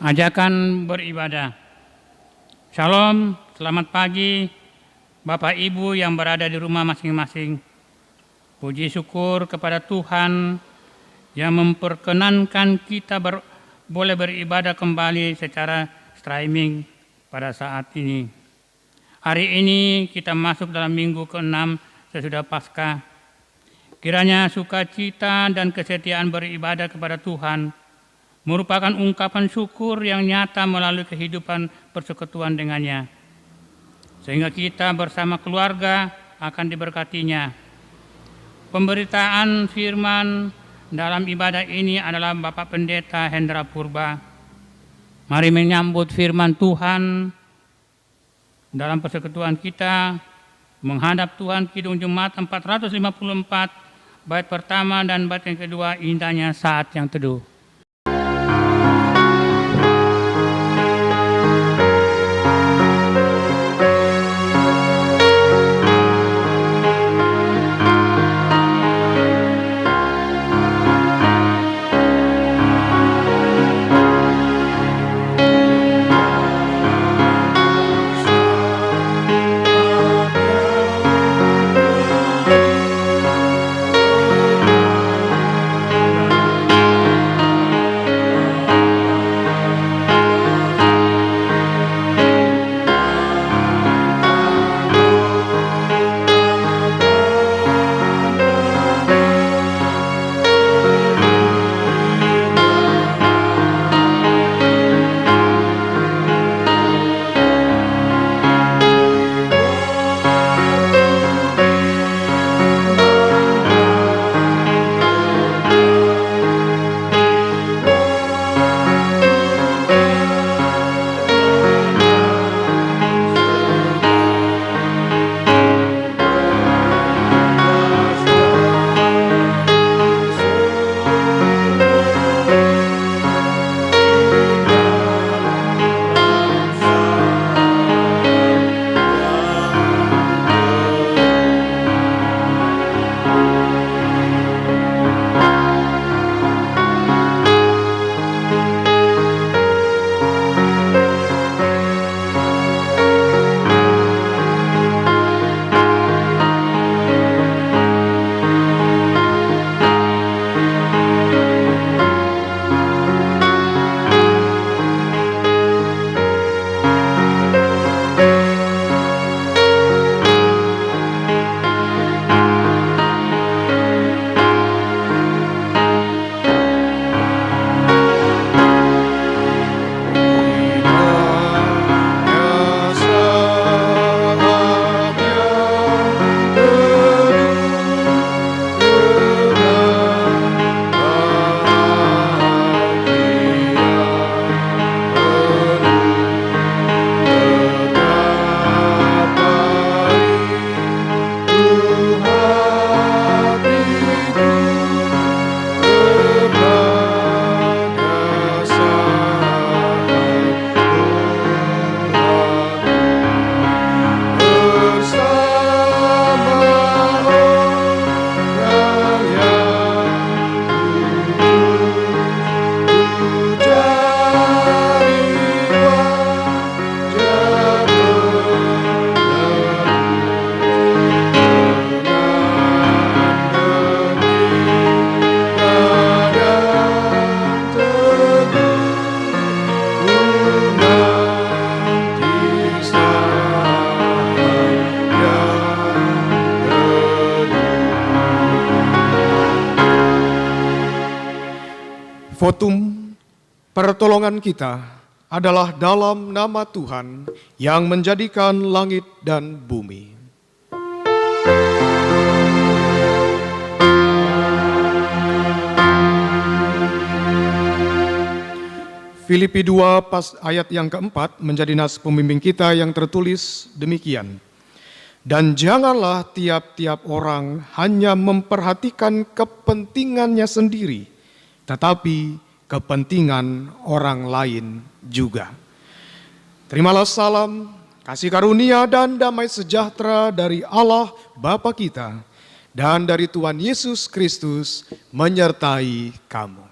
Ajakan beribadah. Shalom, selamat pagi Bapak Ibu yang berada di rumah masing-masing. Puji syukur kepada Tuhan yang memperkenankan kita boleh beribadah kembali secara streaming pada saat ini. Hari ini kita masuk dalam minggu ke-6 sesudah Paskah. Kiranya sukacita dan kesetiaan beribadah kepada Tuhan merupakan ungkapan syukur yang nyata melalui kehidupan persekutuan dengannya. Sehingga kita bersama keluarga akan diberkatinya. Pemberitaan firman dalam ibadah ini adalah Bapak Pendeta Hendra Purba. Mari menyambut firman Tuhan dalam persekutuan kita, menghadap Tuhan Kidung Jumat 454, bait pertama dan bait yang kedua, indahnya saat yang teduh. Votum pertolongan kita adalah dalam nama Tuhan yang menjadikan langit dan bumi. Filipi 2 ayat yang keempat menjadi nas pembimbing kita yang tertulis demikian. Dan janganlah tiap-tiap orang hanya memperhatikan kepentingannya sendiri, tetapi kepentingan orang lain juga. Terimalah salam, kasih karunia dan damai sejahtera dari Allah Bapa kita dan dari Tuhan Yesus Kristus menyertai kamu.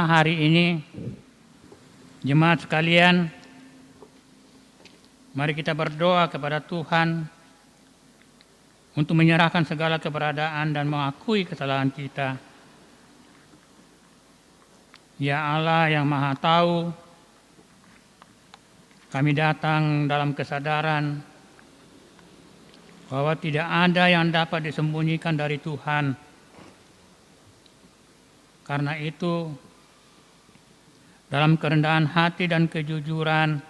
hari ini, jemaat sekalian, mari kita berdoa kepada Tuhan untuk menyerahkan segala keberadaan dan mengakui kesalahan kita. Ya Allah yang Maha Tahu, kami datang dalam kesadaran bahwa tidak ada yang dapat disembunyikan dari Tuhan. Karena itu, dalam kerendahan hati dan kejujuran,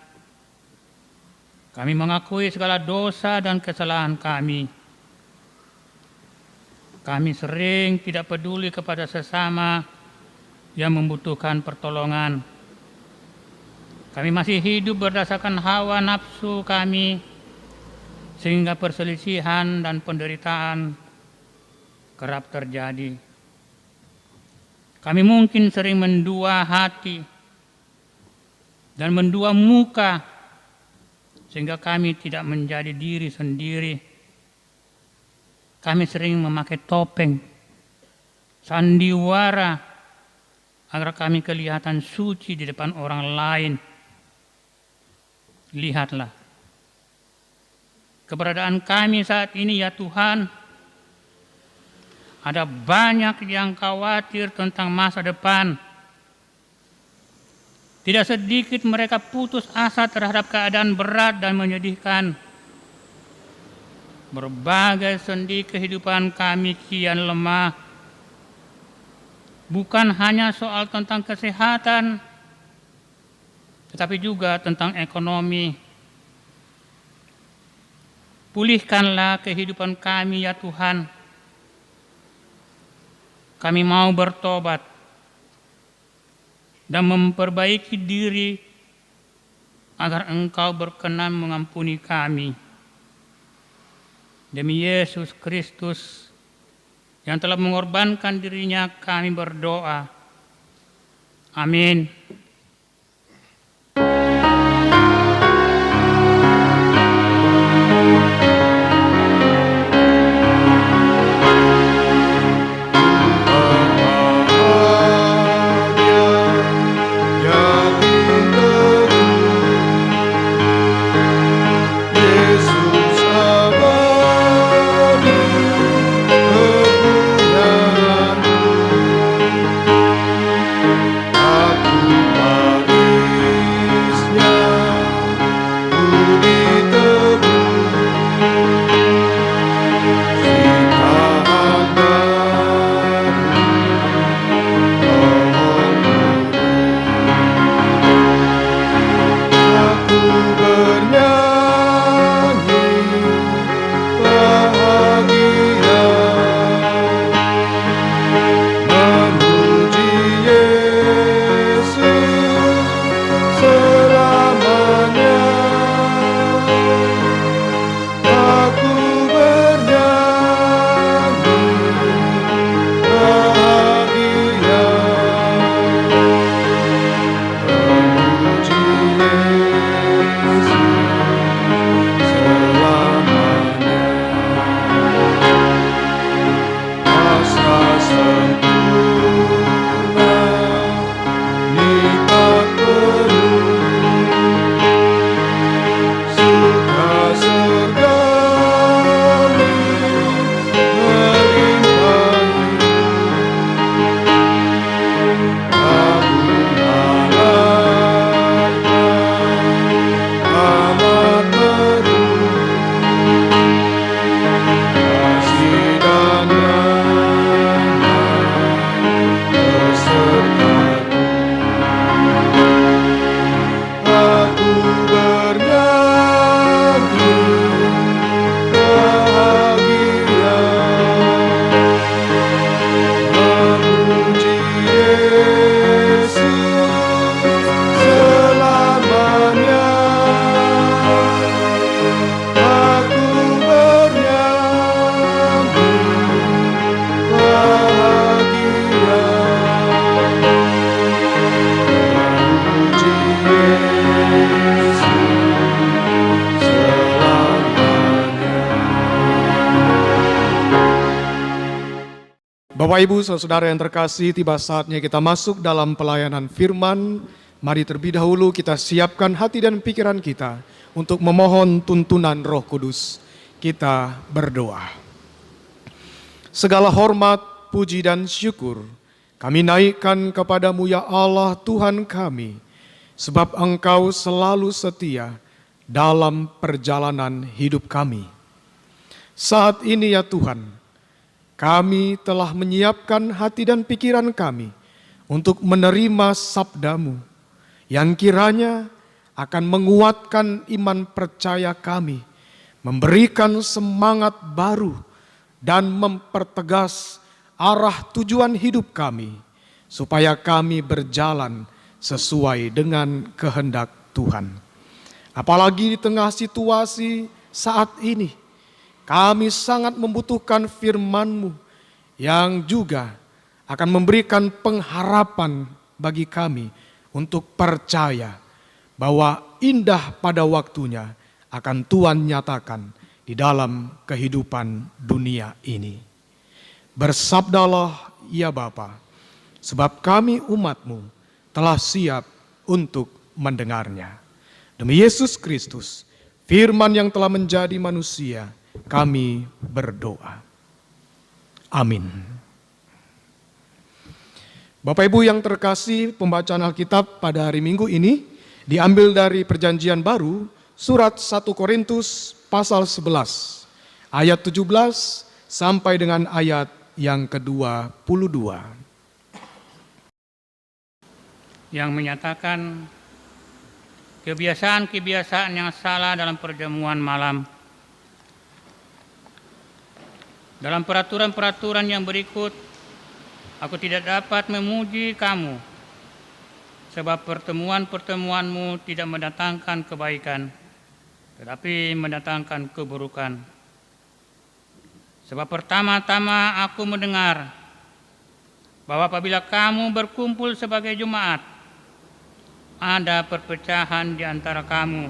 kami mengakui segala dosa dan kesalahan kami. Kami sering tidak peduli kepada sesama yang membutuhkan pertolongan. Kami masih hidup berdasarkan hawa nafsu kami, sehingga perselisihan dan penderitaan kerap terjadi. Kami mungkin sering mendua hati dan mendua muka, sehingga kami tidak menjadi diri sendiri. Kami sering memakai topeng, sandiwara, agar kami kelihatan suci di depan orang lain. Lihatlah keberadaan kami saat ini ya Tuhan. Ada banyak yang khawatir tentang masa depan. Tidak sedikit mereka putus asa terhadap keadaan berat dan menyedihkan. Berbagai sendi kehidupan kami kian lemah. Bukan hanya soal tentang kesehatan, tetapi juga tentang ekonomi. Pulihkanlah kehidupan kami ya Tuhan. Kami mau bertobat dan memperbaiki diri agar Engkau berkenan mengampuni kami. Demi Yesus Kristus yang telah mengorbankan dirinya, kami berdoa. Amin. Aku Bapak Ibu, saudara yang terkasih, tiba saatnya kita masuk dalam pelayanan firman. Mari terlebih dahulu kita siapkan hati dan pikiran kita untuk memohon tuntunan Roh Kudus. Kita berdoa. Segala hormat, puji dan syukur kami naikkan kepadamu ya Allah Tuhan kami, sebab Engkau selalu setia dalam perjalanan hidup kami. Saat ini ya Tuhan, kami telah menyiapkan hati dan pikiran kami untuk menerima sabda-Mu yang kiranya akan menguatkan iman percaya kami, memberikan semangat baru dan mempertegas arah tujuan hidup kami, supaya kami berjalan sesuai dengan kehendak Tuhan. Apalagi di tengah situasi saat ini, kami sangat membutuhkan firman-Mu yang juga akan memberikan pengharapan bagi kami untuk percaya bahwa indah pada waktunya akan Tuhan nyatakan di dalam kehidupan dunia ini. Bersabdalah ya Bapa, sebab kami umat-Mu telah siap untuk mendengarnya. Demi Yesus Kristus, firman yang telah menjadi manusia, kami berdoa. Amin. Bapak Ibu yang terkasih, pembacaan Alkitab pada hari Minggu ini diambil dari Perjanjian Baru, surat 1 Korintus pasal 11, ayat 17 sampai dengan ayat yang ke-22. Yang menyatakan kebiasaan-kebiasaan yang salah dalam perjamuan malam. Dalam peraturan-peraturan yang berikut, aku tidak dapat memuji kamu, sebab pertemuan-pertemuanmu tidak mendatangkan kebaikan, tetapi mendatangkan keburukan. Sebab pertama-tama aku mendengar bahwa apabila kamu berkumpul sebagai jemaat, ada perpecahan di antara kamu,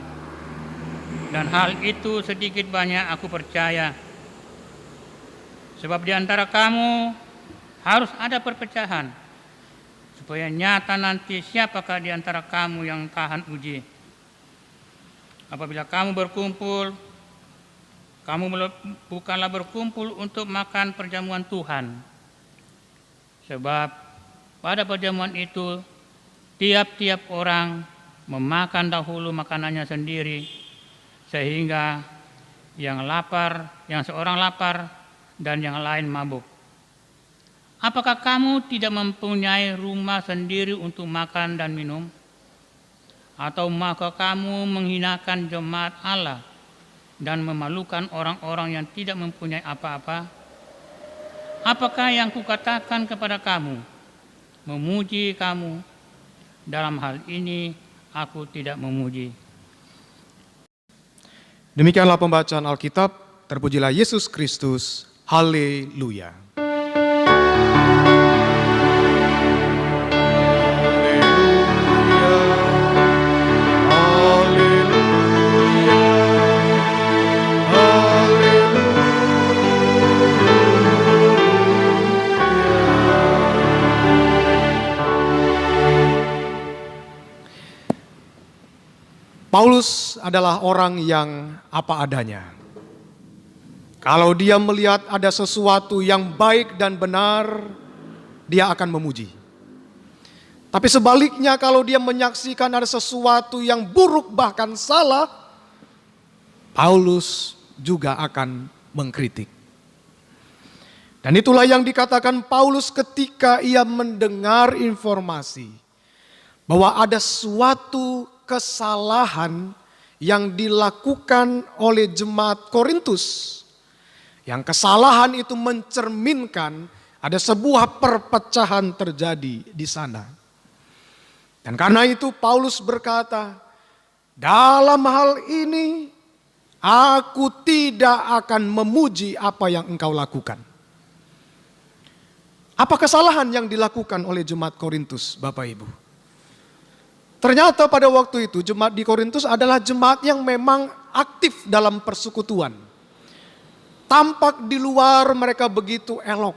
dan hal itu sedikit banyak aku percaya. Sebab di antara kamu harus ada perpecahan, supaya nyata nanti siapakah di antara kamu yang tahan uji. Apabila kamu berkumpul, kamu bukanlah berkumpul untuk makan perjamuan Tuhan. Sebab pada perjamuan itu, tiap-tiap orang memakan dahulu makanannya sendiri, sehingga yang seorang lapar dan yang lain mabuk. Apakah kamu tidak mempunyai rumah sendiri untuk makan dan minum? Atau maka kamu menghinakan jemaat Allah dan memalukan orang-orang yang tidak mempunyai apa-apa? Apakah yang kukatakan kepada kamu, memuji kamu? Dalam hal ini aku tidak memuji. Demikianlah pembacaan Alkitab. Terpujilah Yesus Kristus. Haleluya. Paulus adalah orang yang apa adanya. Kalau dia melihat ada sesuatu yang baik dan benar, dia akan memuji. Tapi sebaliknya kalau dia menyaksikan ada sesuatu yang buruk bahkan salah, Paulus juga akan mengkritik. Dan itulah yang dikatakan Paulus ketika ia mendengar informasi bahwa ada suatu kesalahan yang dilakukan oleh jemaat Korintus. Yang kesalahan itu mencerminkan ada sebuah perpecahan terjadi di sana. Dan karena itu Paulus berkata, dalam hal ini aku tidak akan memuji apa yang engkau lakukan. Apa kesalahan yang dilakukan oleh jemaat Korintus, Bapak Ibu? Ternyata pada waktu itu jemaat di Korintus adalah jemaat yang memang aktif dalam persekutuan. Tampak di luar mereka begitu elok.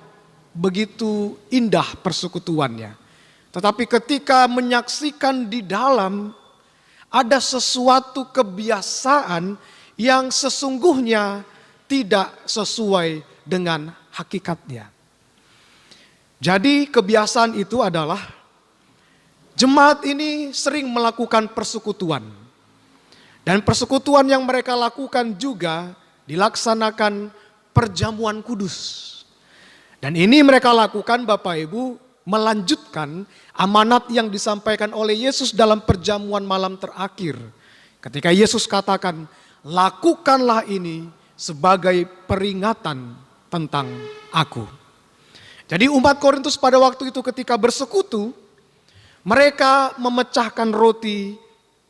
begitu indah persekutuannya. Tetapi ketika menyaksikan di dalam, ada sesuatu kebiasaan yang sesungguhnya tidak sesuai dengan hakikatnya. Jadi kebiasaan itu adalah jemaat ini sering melakukan persekutuan. Dan persekutuan yang mereka lakukan juga dilaksanakan perjamuan kudus. Dan ini mereka lakukan Bapak Ibu melanjutkan amanat yang disampaikan oleh Yesus dalam perjamuan malam terakhir. Ketika Yesus katakan, lakukanlah ini sebagai peringatan tentang aku. Jadi umat Korintus pada waktu itu ketika bersekutu, mereka memecahkan roti,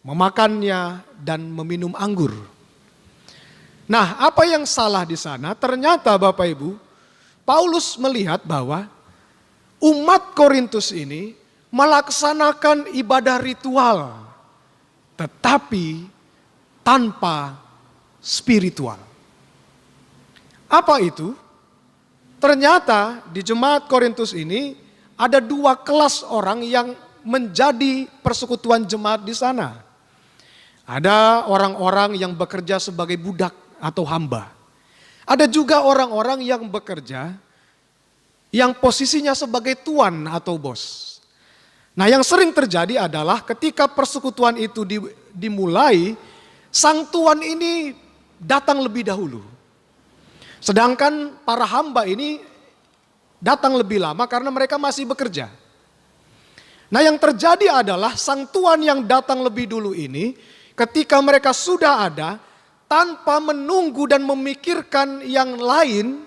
memakannya, dan meminum anggur. Nah, apa yang salah di sana? Ternyata Bapak Ibu, Paulus melihat bahwa umat Korintus ini melaksanakan ibadah ritual, tetapi tanpa spiritual. Apa itu? Ternyata di jemaat Korintus ini ada dua kelas orang yang menjadi persekutuan jemaat di sana. Ada orang-orang yang bekerja sebagai budak atau hamba. Ada juga orang-orang yang bekerja yang posisinya sebagai tuan atau bos. Nah, yang sering terjadi adalah ketika persekutuan itu dimulai, sang tuan ini datang lebih dahulu. Sedangkan para hamba ini datang lebih lama karena mereka masih bekerja. Nah, yang terjadi adalah sang tuan yang datang lebih dulu ini, ketika mereka sudah ada, tanpa menunggu dan memikirkan yang lain,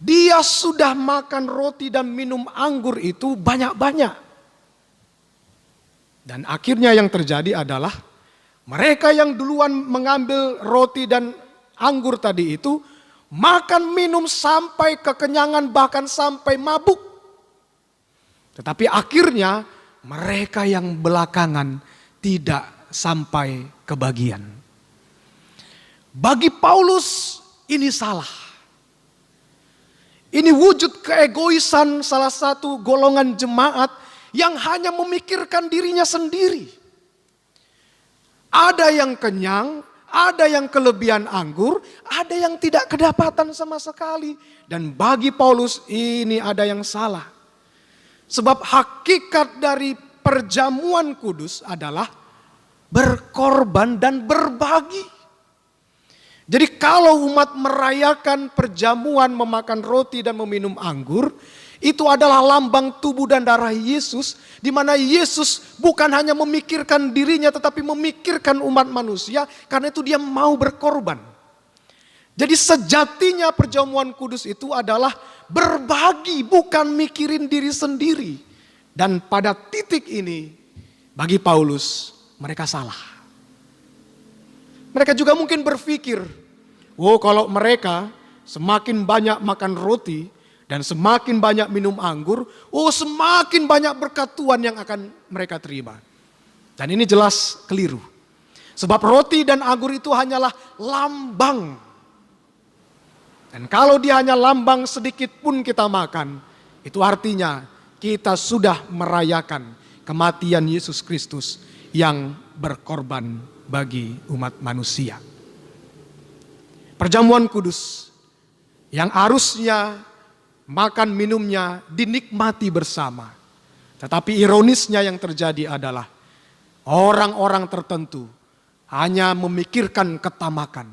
dia sudah makan roti dan minum anggur itu banyak-banyak. Dan akhirnya yang terjadi adalah mereka yang duluan mengambil roti dan anggur tadi itu makan minum sampai kekenyangan, bahkan sampai mabuk. Tetapi akhirnya mereka yang belakangan tidak sampai kebagian. Bagi Paulus ini salah. Ini wujud keegoisan salah satu golongan jemaat yang hanya memikirkan dirinya sendiri. Ada yang kenyang, ada yang kelebihan anggur, ada yang tidak kedapatan sama sekali. Dan bagi Paulus ini ada yang salah. Sebab hakikat dari perjamuan kudus adalah berkorban dan berbagi. Jadi kalau umat merayakan perjamuan, memakan roti dan meminum anggur, itu adalah lambang tubuh dan darah Yesus, di mana Yesus bukan hanya memikirkan dirinya tetapi memikirkan umat manusia, karena itu dia mau berkorban. Jadi sejatinya perjamuan kudus itu adalah berbagi, bukan mikirin diri sendiri. Dan pada titik ini bagi Paulus mereka salah. Mereka juga mungkin berpikir, oh kalau mereka semakin banyak makan roti dan semakin banyak minum anggur, oh semakin banyak berkat Tuhan yang akan mereka terima. Dan ini jelas keliru. Sebab roti dan anggur itu hanyalah lambang. Dan kalau dia hanya lambang, sedikit pun kita makan, itu artinya kita sudah merayakan kematian Yesus Kristus yang berkorban bagi umat manusia. Perjamuan kudus yang harusnya makan minumnya dinikmati bersama. Tetapi ironisnya yang terjadi adalah orang-orang tertentu hanya memikirkan ketamakan.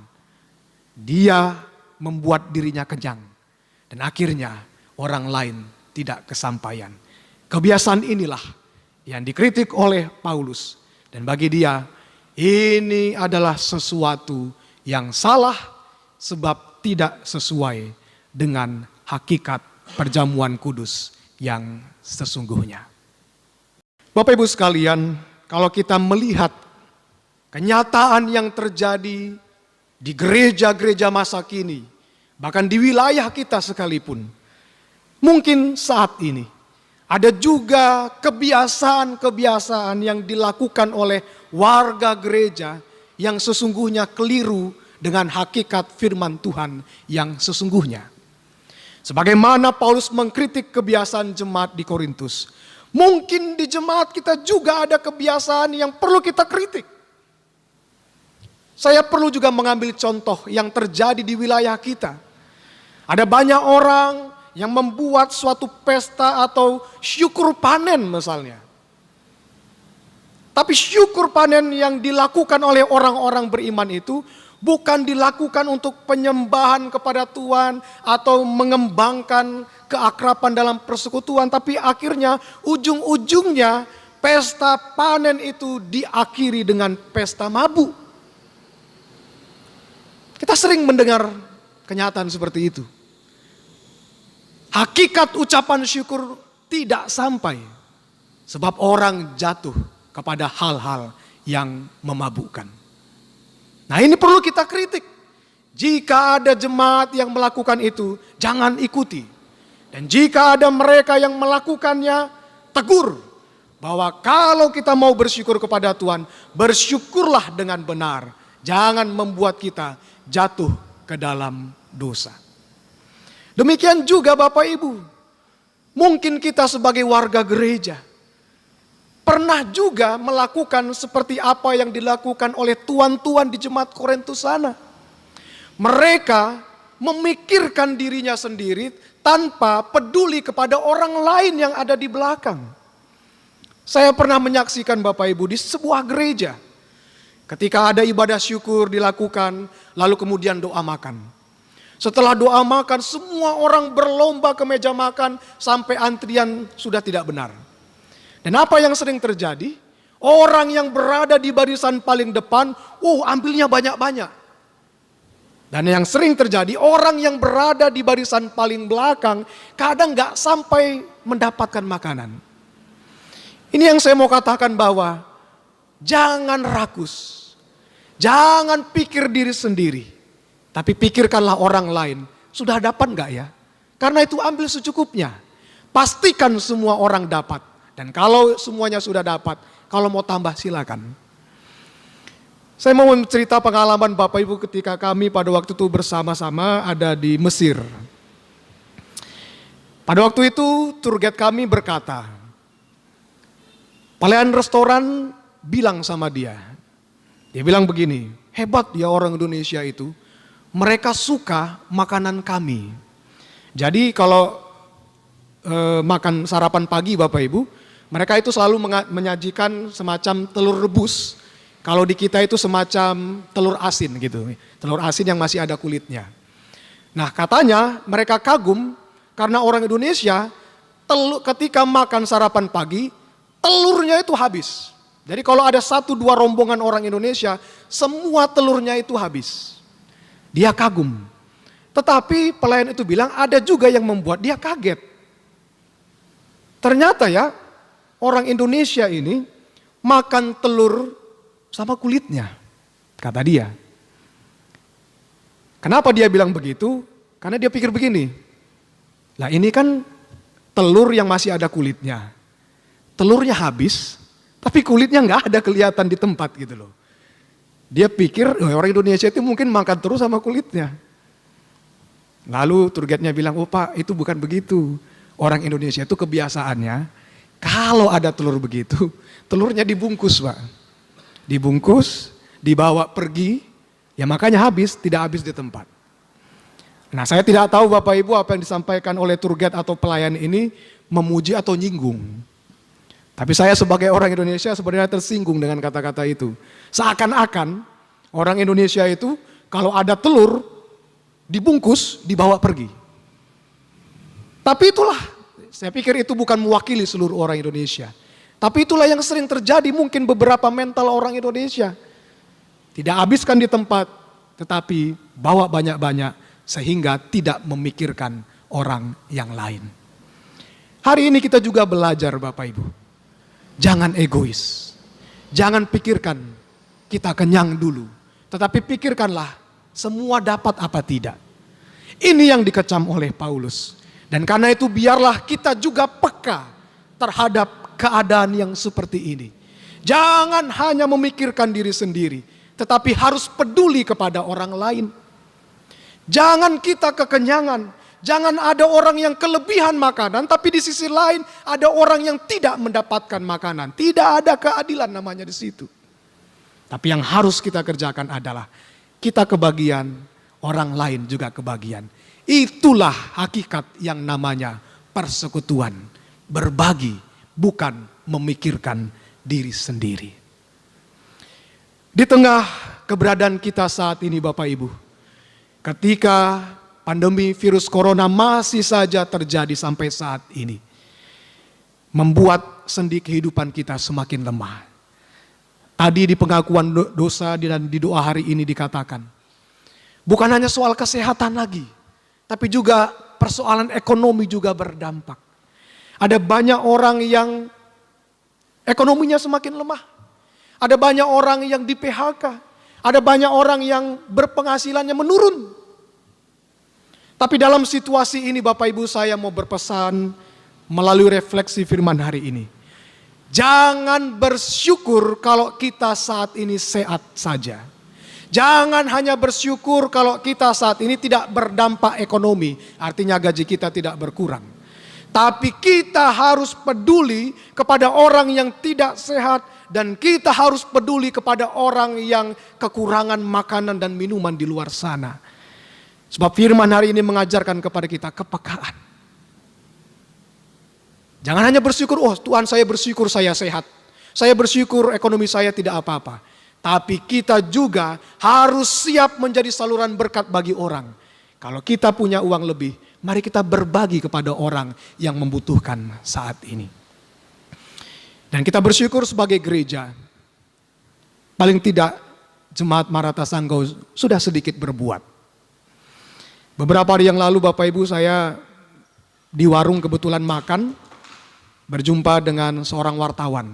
Dia membuat dirinya kenyang. Dan akhirnya orang lain tidak kesampaian. Kebiasaan inilah yang dikritik oleh Paulus. Dan bagi dia ini adalah sesuatu yang salah sebab tidak sesuai dengan hakikat perjamuan kudus yang sesungguhnya. Bapak Ibu sekalian, kalau kita melihat kenyataan yang terjadi di gereja-gereja masa kini, bahkan di wilayah kita sekalipun, mungkin saat ini ada juga kebiasaan-kebiasaan yang dilakukan oleh warga gereja yang sesungguhnya keliru dengan hakikat firman Tuhan yang sesungguhnya. Sebagaimana Paulus mengkritik kebiasaan jemaat di Korintus, mungkin di jemaat kita juga ada kebiasaan yang perlu kita kritik. Saya perlu juga mengambil contoh yang terjadi di wilayah kita. Ada banyak orang yang membuat suatu pesta atau syukur panen misalnya. Tapi syukur panen yang dilakukan oleh orang-orang beriman itu bukan dilakukan untuk penyembahan kepada Tuhan atau mengembangkan keakraban dalam persekutuan. Tapi akhirnya ujung-ujungnya pesta panen itu diakhiri dengan pesta mabuk. Kita sering mendengar kenyataan seperti itu. Hakikat ucapan syukur tidak sampai sebab orang jatuh kepada hal-hal yang memabukkan. Nah, ini perlu kita kritik. Jika ada jemaat yang melakukan itu, jangan ikuti. Dan jika ada mereka yang melakukannya, tegur. Bahwa kalau kita mau bersyukur kepada Tuhan, bersyukurlah dengan benar. Jangan membuat kita jatuh ke dalam dosa. Demikian juga Bapak Ibu. Mungkin kita sebagai warga gereja pernah juga melakukan seperti apa yang dilakukan oleh tuan-tuan di jemaat Korintus sana. Mereka memikirkan dirinya sendiri tanpa peduli kepada orang lain yang ada di belakang. Saya pernah menyaksikan Bapak Ibu di sebuah gereja. Ketika ada ibadah syukur dilakukan, lalu kemudian doa makan. Setelah doa makan, semua orang berlomba ke meja makan sampai antrian sudah tidak benar. Dan apa yang sering terjadi? Orang yang berada di barisan paling depan, ambilnya banyak-banyak. Dan yang sering terjadi, orang yang berada di barisan paling belakang, kadang gak sampai mendapatkan makanan. Ini yang saya mau katakan bahwa, jangan rakus. Jangan pikir diri sendiri. Tapi pikirkanlah orang lain. Sudah dapat gak ya? Karena itu ambil secukupnya. Pastikan semua orang dapat. Dan kalau semuanya sudah dapat, kalau mau tambah silakan. Saya mau cerita pengalaman Bapak Ibu ketika kami pada waktu itu bersama-sama ada di Mesir. Pada waktu itu tour guide kami berkata, pelayan restoran bilang sama dia bilang begini, hebat ya orang Indonesia itu, mereka suka makanan kami. Jadi kalau makan sarapan pagi Bapak Ibu, mereka itu selalu menyajikan semacam telur rebus. Kalau di kita itu semacam telur asin gitu. Telur asin yang masih ada kulitnya. Nah katanya mereka kagum karena orang Indonesia ketika makan sarapan pagi, telurnya itu habis. Jadi kalau ada 1-2 rombongan orang Indonesia, semua telurnya itu habis. Dia kagum. Tetapi pelayan itu bilang ada juga yang membuat dia kaget. Ternyata ya, orang Indonesia ini makan telur sama kulitnya, kata dia. Kenapa dia bilang begitu? Karena dia pikir begini, lah ini kan telur yang masih ada kulitnya. Telurnya habis, tapi kulitnya nggak ada kelihatan di tempat gitu loh. Dia pikir orang Indonesia itu mungkin makan terus sama kulitnya. Lalu tour guide-nya bilang, Pak itu bukan begitu. Orang Indonesia itu kebiasaannya, kalau ada telur begitu, telurnya dibungkus Pak. Dibungkus, dibawa pergi, ya makanya habis, tidak habis di tempat. Nah saya tidak tahu Bapak Ibu apa yang disampaikan oleh tour guide atau pelayan ini memuji atau nyinggung. Tapi saya sebagai orang Indonesia sebenarnya tersinggung dengan kata-kata itu. Seakan-akan orang Indonesia itu kalau ada telur, dibungkus, dibawa pergi. Tapi itulah, saya pikir itu bukan mewakili seluruh orang Indonesia. Tapi itulah yang sering terjadi mungkin beberapa mental orang Indonesia. Tidak habiskan di tempat, tetapi bawa banyak-banyak sehingga tidak memikirkan orang yang lain. Hari ini kita juga belajar Bapak Ibu. Jangan egois. Jangan pikirkan kita kenyang dulu. Tetapi pikirkanlah semua dapat apa tidak. Ini yang dikecam oleh Paulus. Dan karena itu biarlah kita juga peka terhadap keadaan yang seperti ini. Jangan hanya memikirkan diri sendiri, tetapi harus peduli kepada orang lain. Jangan kita kekenyangan, Jangan ada orang yang kelebihan makanan, tapi di sisi lain ada orang yang tidak mendapatkan makanan. Tidak ada keadilan namanya di situ. Tapi yang harus kita kerjakan adalah kita kebagian, orang lain juga kebagian. Itulah hakikat yang namanya persekutuan. Berbagi, bukan memikirkan diri sendiri. Di tengah keberadaan kita saat ini Bapak Ibu, ketika pandemi virus corona masih saja terjadi sampai saat ini, membuat sendi kehidupan kita semakin lemah. Tadi di pengakuan dosa dan di doa hari ini dikatakan, bukan hanya soal kesehatan lagi, tapi juga persoalan ekonomi juga berdampak. Ada banyak orang yang ekonominya semakin lemah. Ada banyak orang yang di PHK. Ada banyak orang yang berpenghasilannya menurun. Tapi dalam situasi ini Bapak Ibu saya mau berpesan melalui refleksi firman hari ini. Jangan bersyukur kalau kita saat ini sehat saja. Jangan hanya bersyukur kalau kita saat ini tidak berdampak ekonomi. Artinya gaji kita tidak berkurang. Tapi kita harus peduli kepada orang yang tidak sehat. Dan kita harus peduli kepada orang yang kekurangan makanan dan minuman di luar sana. Sebab firman hari ini mengajarkan kepada kita kepekaan. Jangan hanya bersyukur, oh Tuhan saya bersyukur saya sehat. Saya bersyukur ekonomi saya tidak apa-apa. Tapi kita juga harus siap menjadi saluran berkat bagi orang. Kalau kita punya uang lebih, mari kita berbagi kepada orang yang membutuhkan saat ini. Dan kita bersyukur sebagai gereja. Paling tidak Jemaat Maranatha Sanggau sudah sedikit berbuat. Beberapa hari yang lalu Bapak Ibu saya di warung kebetulan makan, berjumpa dengan seorang wartawan.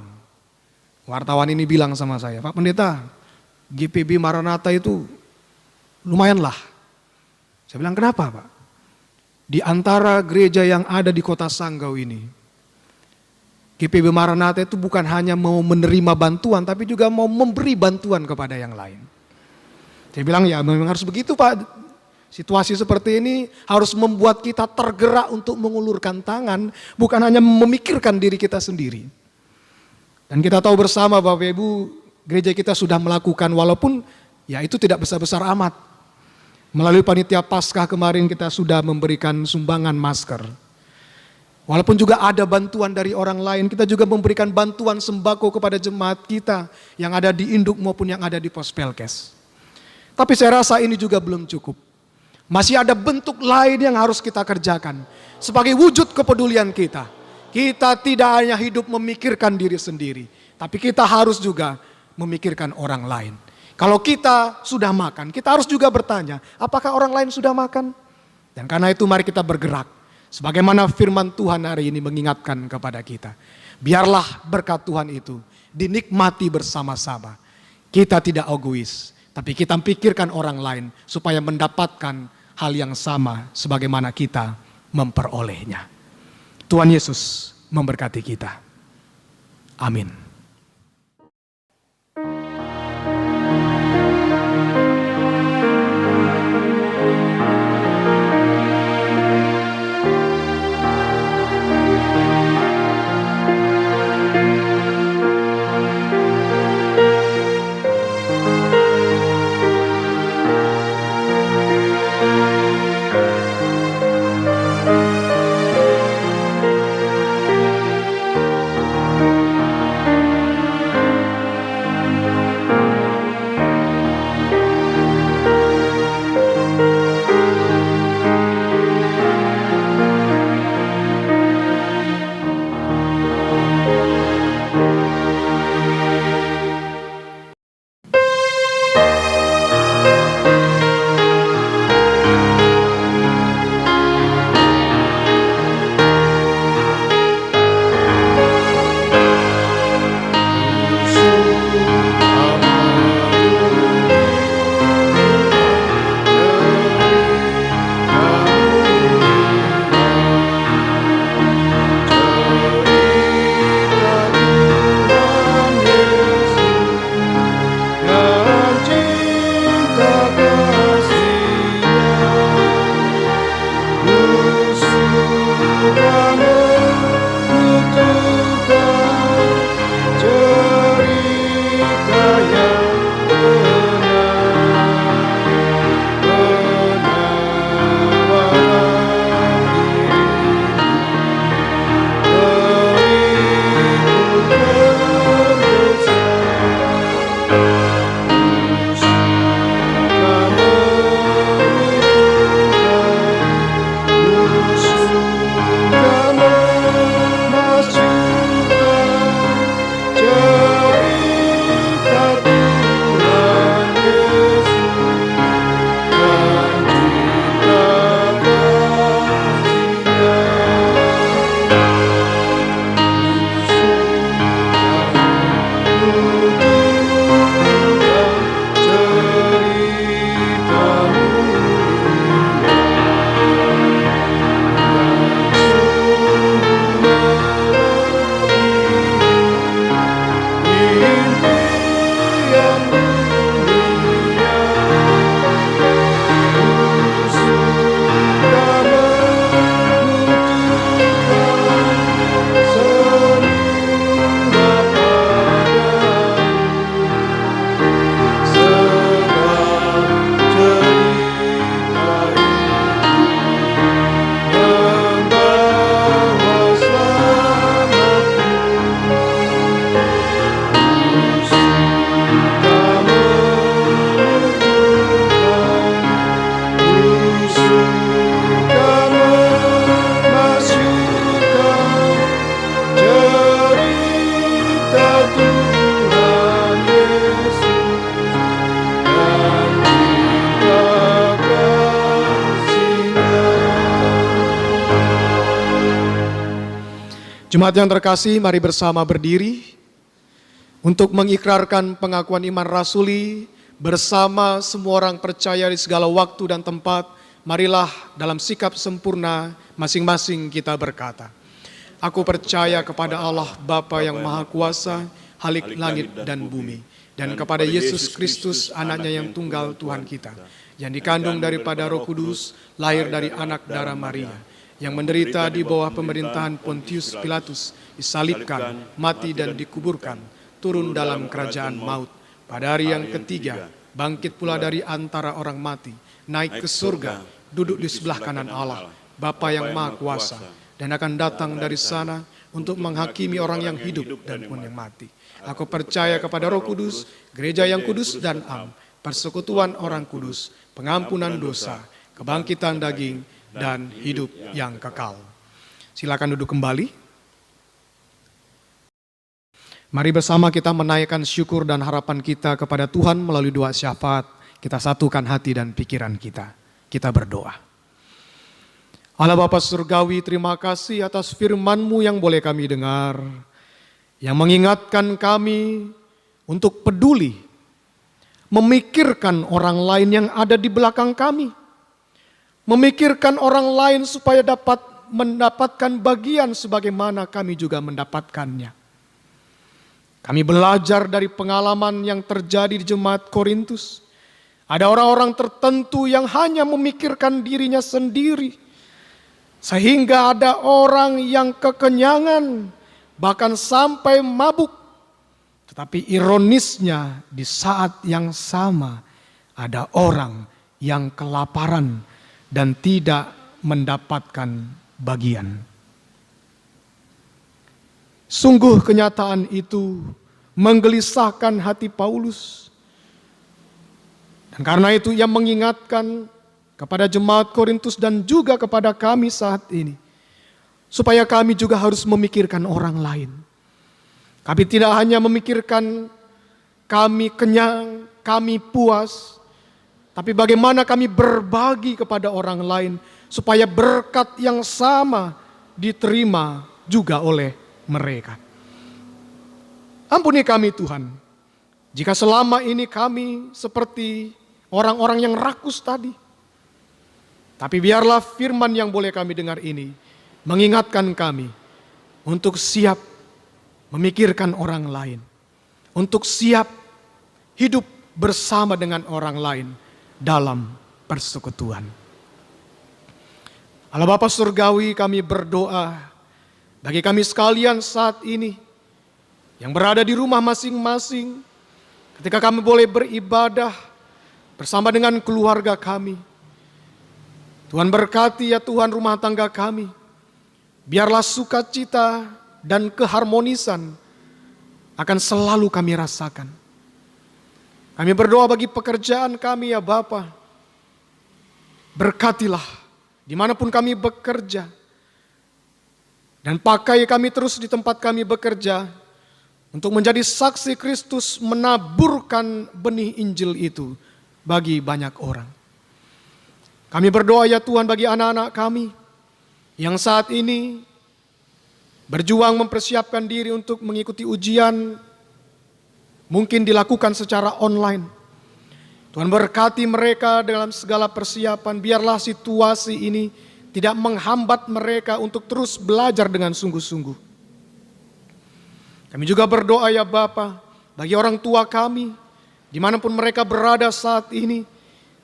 Wartawan ini bilang sama saya, Pak Pendeta, GPB Maranatha itu lumayanlah. Saya bilang kenapa Pak? Di antara gereja yang ada di kota Sanggau ini, GPB Maranatha itu bukan hanya mau menerima bantuan, tapi juga mau memberi bantuan kepada yang lain. Saya bilang ya memang harus begitu Pak. Situasi seperti ini harus membuat kita tergerak untuk mengulurkan tangan, bukan hanya memikirkan diri kita sendiri. Dan kita tahu bersama Bapak Ibu, gereja kita sudah melakukan walaupun ya itu tidak besar-besar amat. Melalui panitia Paskah kemarin kita sudah memberikan sumbangan masker. Walaupun juga ada bantuan dari orang lain, kita juga memberikan bantuan sembako kepada jemaat kita yang ada di induk maupun yang ada di pos Pelkes. Tapi saya rasa ini juga belum cukup. Masih ada bentuk lain yang harus kita kerjakan. Sebagai wujud kepedulian kita. Kita tidak hanya hidup memikirkan diri sendiri. Tapi kita harus juga memikirkan orang lain. Kalau kita sudah makan, kita harus juga bertanya, apakah orang lain sudah makan? Dan karena itu mari kita bergerak. Sebagaimana firman Tuhan hari ini mengingatkan kepada kita. Biarlah berkat Tuhan itu dinikmati bersama-sama. Kita tidak egois, tapi kita pikirkan orang lain supaya mendapatkan hal yang sama sebagaimana kita memperolehnya. Tuhan Yesus memberkati kita. Amin. Jemaat yang terkasih, mari bersama berdiri untuk mengikrarkan pengakuan iman rasuli bersama semua orang percaya di segala waktu dan tempat. Marilah dalam sikap sempurna masing-masing kita berkata, aku percaya kepada Allah Bapa yang Maha Kuasa, Khalik langit dan bumi, dan kepada Yesus Kristus anaknya yang tunggal Tuhan kita, yang dikandung daripada Roh Kudus, lahir dari anak darah Maria, yang menderita di bawah pemerintahan Pontius Pilatus, disalibkan, mati dan dikuburkan, turun dalam kerajaan maut. Pada hari yang ketiga, bangkit pula dari antara orang mati, naik ke surga, duduk di sebelah kanan Allah, Bapa yang Maha Kuasa, dan akan datang dari sana untuk menghakimi orang yang hidup dan pun yang mati. Aku percaya kepada Roh Kudus, gereja yang kudus dan am, persekutuan orang kudus, pengampunan dosa, kebangkitan daging, dan hidup yang kekal. Silakan duduk kembali. Mari bersama kita menaikkan syukur dan harapan kita kepada Tuhan melalui doa syafaat. Kita satukan hati dan pikiran kita. Kita berdoa. Allah Bapa Surgawi, terima kasih atas firman-Mu yang boleh kami dengar, yang mengingatkan kami untuk peduli, memikirkan orang lain yang ada di belakang kami, memikirkan orang lain supaya dapat mendapatkan bagian sebagaimana kami juga mendapatkannya. Kami belajar dari pengalaman yang terjadi di jemaat Korintus. Ada orang-orang tertentu yang hanya memikirkan dirinya sendiri, sehingga ada orang yang kekenyangan, bahkan sampai mabuk. Tetapi ironisnya di saat yang sama ada orang yang kelaparan dan tidak mendapatkan bagian. Sungguh kenyataan itu menggelisahkan hati Paulus. Dan karena itu ia mengingatkan kepada jemaat Korintus dan juga kepada kami saat ini, supaya kami juga harus memikirkan orang lain. Kami tidak hanya memikirkan kami kenyang, kami puas, tapi bagaimana kami berbagi kepada orang lain supaya berkat yang sama diterima juga oleh mereka. Ampuni kami Tuhan, jika selama ini kami seperti orang-orang yang rakus tadi. Tapi biarlah firman yang boleh kami dengar ini mengingatkan kami untuk siap memikirkan orang lain, untuk siap hidup bersama dengan orang lain dalam persekutuan. Allah Bapa Surgawi, kami berdoa bagi kami sekalian saat ini yang berada di rumah masing-masing, ketika kami boleh beribadah bersama dengan keluarga kami. Tuhan berkati ya Tuhan rumah tangga kami. Biarlah sukacita dan keharmonisan akan selalu kami rasakan. Kami berdoa bagi pekerjaan kami ya Bapa. Berkatilah dimanapun kami bekerja. Dan pakai kami terus di tempat kami bekerja untuk menjadi saksi Kristus menaburkan benih Injil itu bagi banyak orang. Kami berdoa ya Tuhan bagi anak-anak kami yang saat ini berjuang mempersiapkan diri untuk mengikuti ujian, mungkin dilakukan secara online. Tuhan berkati mereka dalam segala persiapan, biarlah situasi ini tidak menghambat mereka untuk terus belajar dengan sungguh-sungguh. Kami juga berdoa ya Bapa, bagi orang tua kami, dimanapun mereka berada saat ini,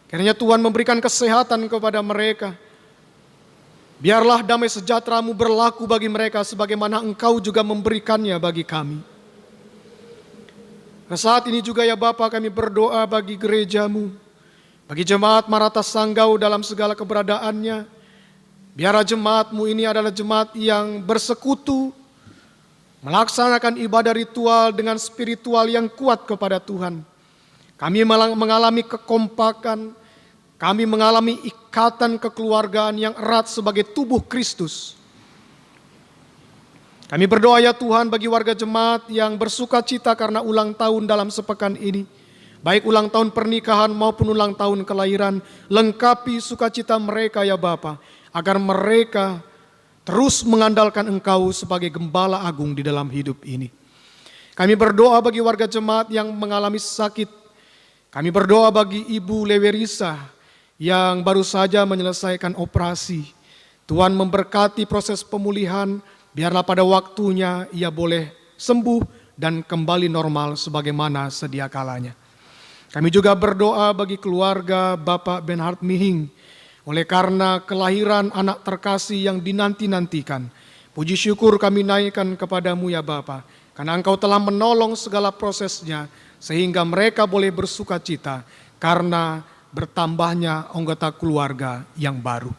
kiranya Tuhan memberikan kesehatan kepada mereka. Biarlah damai sejahtera-Mu berlaku bagi mereka sebagaimana Engkau juga memberikannya bagi kami. Nah, saat ini juga ya Bapa, kami berdoa bagi gereja-Mu, bagi jemaat Maranatha Sanggau dalam segala keberadaannya. Biarlah jemaat-Mu ini adalah jemaat yang bersekutu, melaksanakan ibadah ritual dengan spiritual yang kuat kepada Tuhan. Kami mengalami kekompakan, kami mengalami ikatan kekeluargaan yang erat sebagai tubuh Kristus. Kami berdoa ya Tuhan bagi warga jemaat yang bersuka cita karena ulang tahun dalam sepekan ini. Baik ulang tahun pernikahan maupun ulang tahun kelahiran. Lengkapi sukacita mereka ya Bapa, agar mereka terus mengandalkan Engkau sebagai gembala agung di dalam hidup ini. Kami berdoa bagi warga jemaat yang mengalami sakit. Kami berdoa bagi Ibu Lewerisa yang baru saja menyelesaikan operasi. Tuhan memberkati proses pemulihan, biarlah pada waktunya ia boleh sembuh dan kembali normal sebagaimana sedia kalanya. Kami juga berdoa bagi keluarga Bapak Benhard Mihing, oleh karena kelahiran anak terkasih yang dinanti-nantikan. Puji syukur kami naikkan kepadamu ya Bapa, karena Engkau telah menolong segala prosesnya, sehingga mereka boleh bersuka cita karena bertambahnya anggota keluarga yang baru.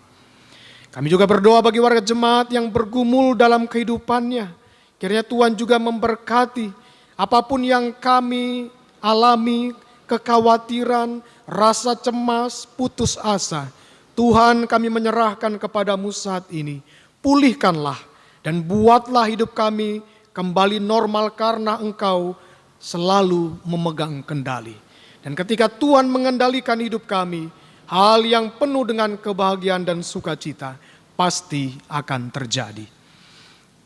Kami juga berdoa bagi warga jemaat yang bergumul dalam kehidupannya. Kiranya Tuhan juga memberkati apapun yang kami alami, kekhawatiran, rasa cemas, putus asa. Tuhan, kami menyerahkan kepadamu saat ini. Pulihkanlah dan buatlah hidup kami kembali normal karena Engkau selalu memegang kendali. Dan ketika Tuhan mengendalikan hidup kami, hal yang penuh dengan kebahagiaan dan sukacita pasti akan terjadi.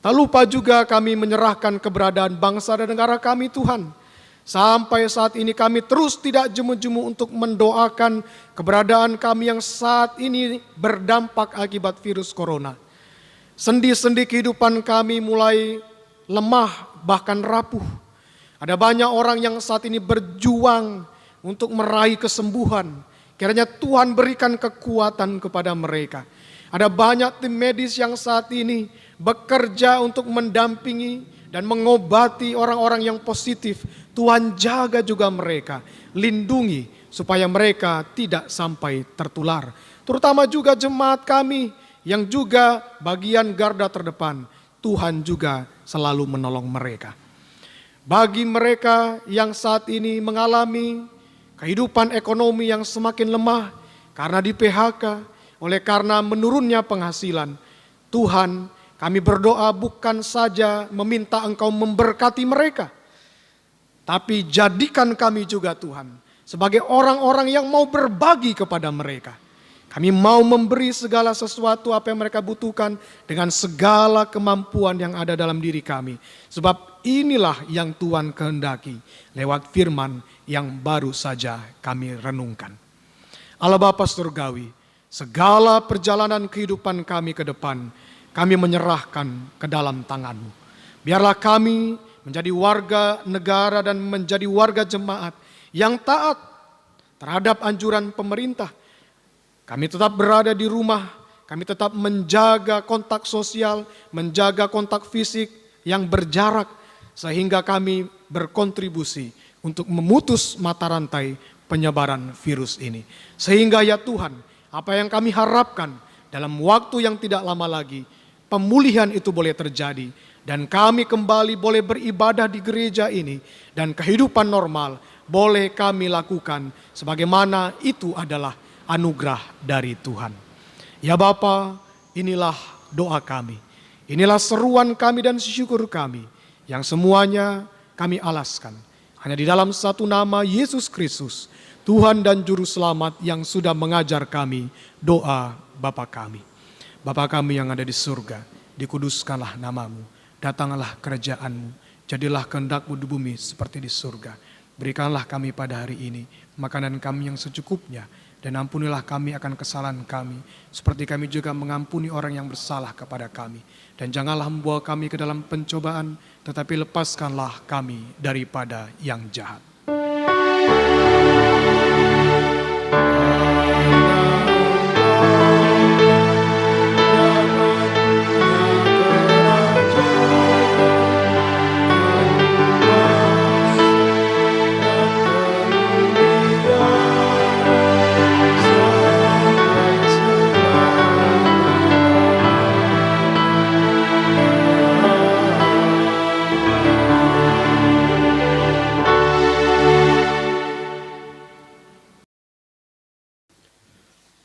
Tak lupa juga kami menyerahkan keberadaan bangsa dan negara kami Tuhan. Sampai saat ini kami terus tidak jemu-jemu untuk mendoakan keberadaan kami yang saat ini berdampak akibat virus corona. Sendi-sendi kehidupan kami mulai lemah bahkan rapuh. Ada banyak orang yang saat ini berjuang untuk meraih kesembuhan. Kiranya Tuhan berikan kekuatan kepada mereka. Ada banyak tim medis yang saat ini bekerja untuk mendampingi dan mengobati orang-orang yang positif. Tuhan jaga juga mereka, lindungi supaya mereka tidak sampai tertular. Terutama juga jemaat kami yang juga bagian garda terdepan. Tuhan juga selalu menolong mereka. Bagi mereka yang saat ini mengalami kehidupan ekonomi yang semakin lemah karena di PHK, oleh karena menurunnya penghasilan, Tuhan, kami berdoa bukan saja meminta Engkau memberkati mereka, tapi jadikan kami juga Tuhan sebagai orang-orang yang mau berbagi kepada mereka. Kami mau memberi segala sesuatu apa yang mereka butuhkan dengan segala kemampuan yang ada dalam diri kami. Sebab inilah yang Tuhan kehendaki lewat firman yang baru saja kami renungkan. Allah Bapa Surgawi, segala perjalanan kehidupan kami ke depan, kami menyerahkan ke dalam tangan-Mu. Biarlah kami menjadi warga negara dan menjadi warga jemaat yang taat terhadap anjuran pemerintah. Kami tetap berada di rumah, kami tetap menjaga kontak sosial, menjaga kontak fisik yang berjarak, sehingga kami berkontribusi untuk memutus mata rantai penyebaran virus ini. Sehingga ya Tuhan, apa yang kami harapkan dalam waktu yang tidak lama lagi, pemulihan itu boleh terjadi, dan kami kembali boleh beribadah di gereja ini, dan kehidupan normal boleh kami lakukan sebagaimana itu adalah anugerah dari Tuhan. Ya Bapa, inilah doa kami. Inilah seruan kami dan syukur kami yang semuanya kami alaskan hanya di dalam satu nama, Yesus Kristus, Tuhan dan Juru Selamat yang sudah mengajar kami doa Bapa kami. Bapa kami yang ada di surga, dikuduskanlah namamu, datanglah kerajaan-Mu, jadilah kehendak-Mu di bumi seperti di surga. Berikanlah kami pada hari ini makanan kami yang secukupnya, dan ampunilah kami akan kesalahan kami, seperti kami juga mengampuni orang yang bersalah kepada kami. Dan janganlah membawa kami ke dalam pencobaan, tetapi lepaskanlah kami daripada yang jahat.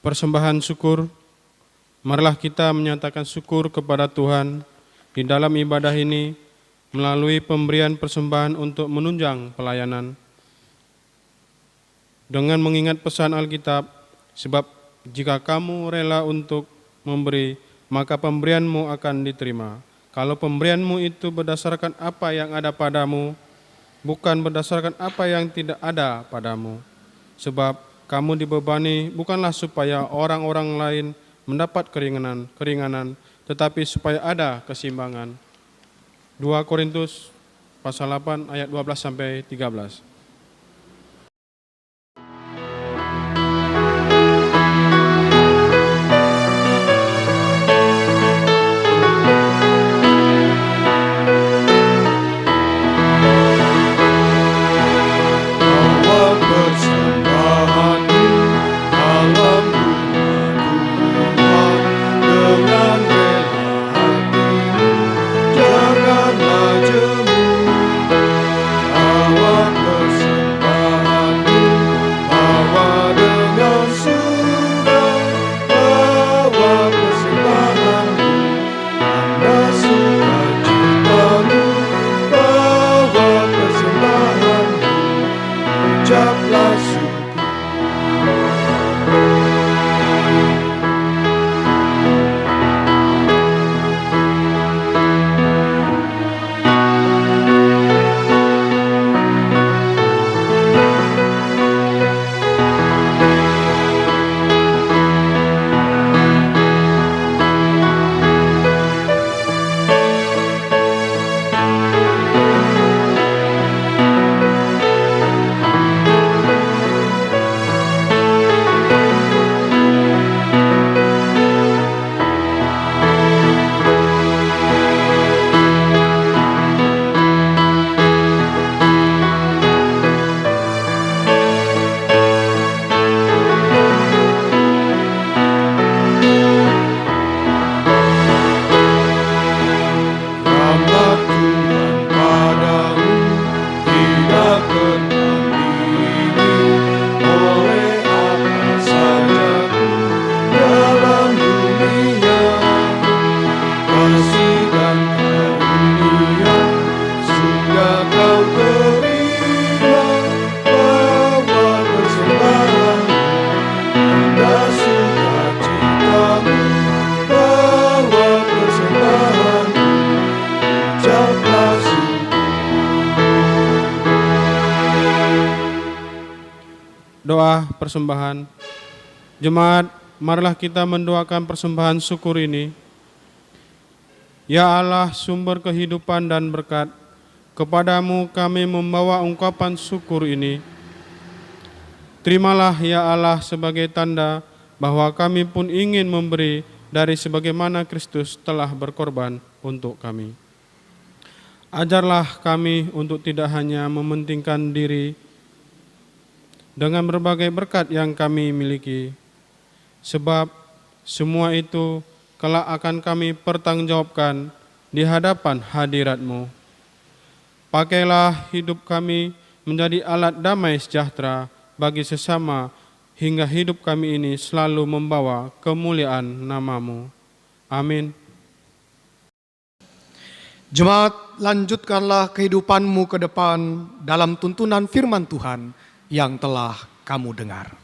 Persembahan syukur. Marilah kita menyatakan syukur kepada Tuhan di dalam ibadah ini melalui pemberian persembahan untuk menunjang pelayanan. Dengan mengingat pesan Alkitab, sebab jika kamu rela untuk memberi, maka pemberianmu akan diterima. Kalau pemberianmu itu berdasarkan apa yang ada padamu, bukan berdasarkan apa yang tidak ada padamu. Sebab kamu dibebani bukanlah supaya orang-orang lain mendapat keringanan, tetapi supaya ada keseimbangan. 2 Korintus pasal 8 ayat 12 sampai 13. Doa persembahan. Jemaat, marilah kita mendoakan persembahan syukur ini. Ya Allah, sumber kehidupan dan berkat, kepadamu kami membawa ungkapan syukur ini. Terimalah ya Allah sebagai tanda bahwa kami pun ingin memberi dari sebagaimana Kristus telah berkorban untuk kami. Ajarlah kami untuk tidak hanya mementingkan diri dengan berbagai berkat yang kami miliki, sebab semua itu kelak akan kami pertanggungjawabkan di hadapan hadirat-Mu. Pakailah hidup kami menjadi alat damai sejahtera bagi sesama, hingga hidup kami ini selalu membawa kemuliaan nama-Mu. Amin. Jemaat, lanjutkanlah kehidupanmu ke depan dalam tuntunan firman Tuhan yang telah kamu dengar.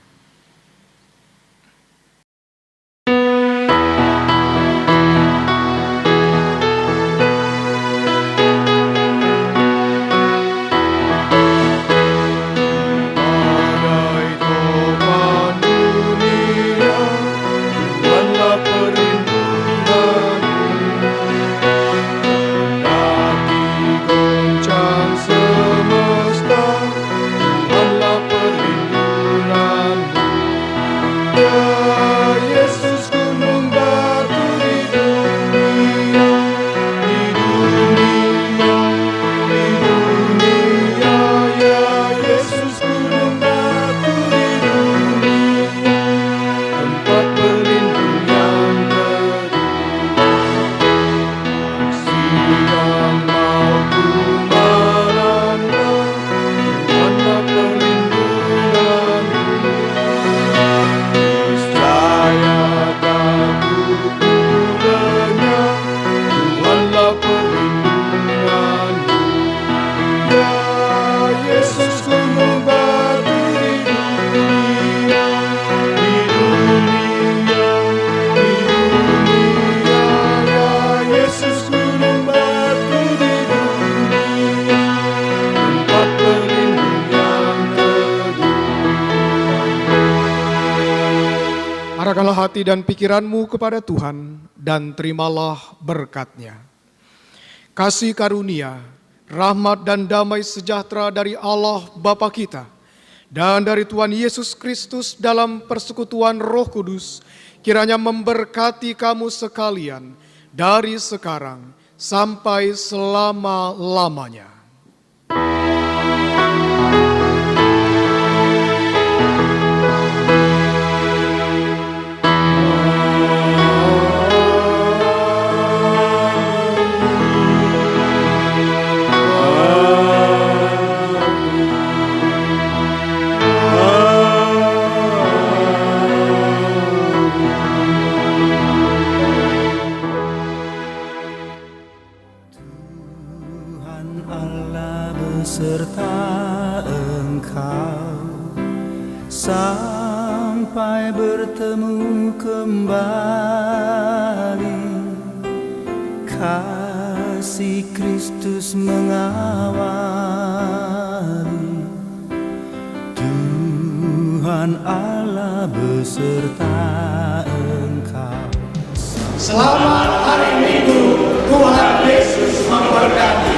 Arahkanlah hati dan pikiranmu kepada Tuhan dan terimalah berkat-Nya. Kasih karunia, rahmat dan damai sejahtera dari Allah Bapa kita dan dari Tuhan Yesus Kristus dalam persekutuan Roh Kudus kiranya memberkati kamu sekalian dari sekarang sampai selama-lamanya. Serta Engkau sampai bertemu kembali. Kasih Kristus mengawali. Tuhan Allah beserta Engkau. Selamat hari Minggu, Tuhan Yesus memberkati.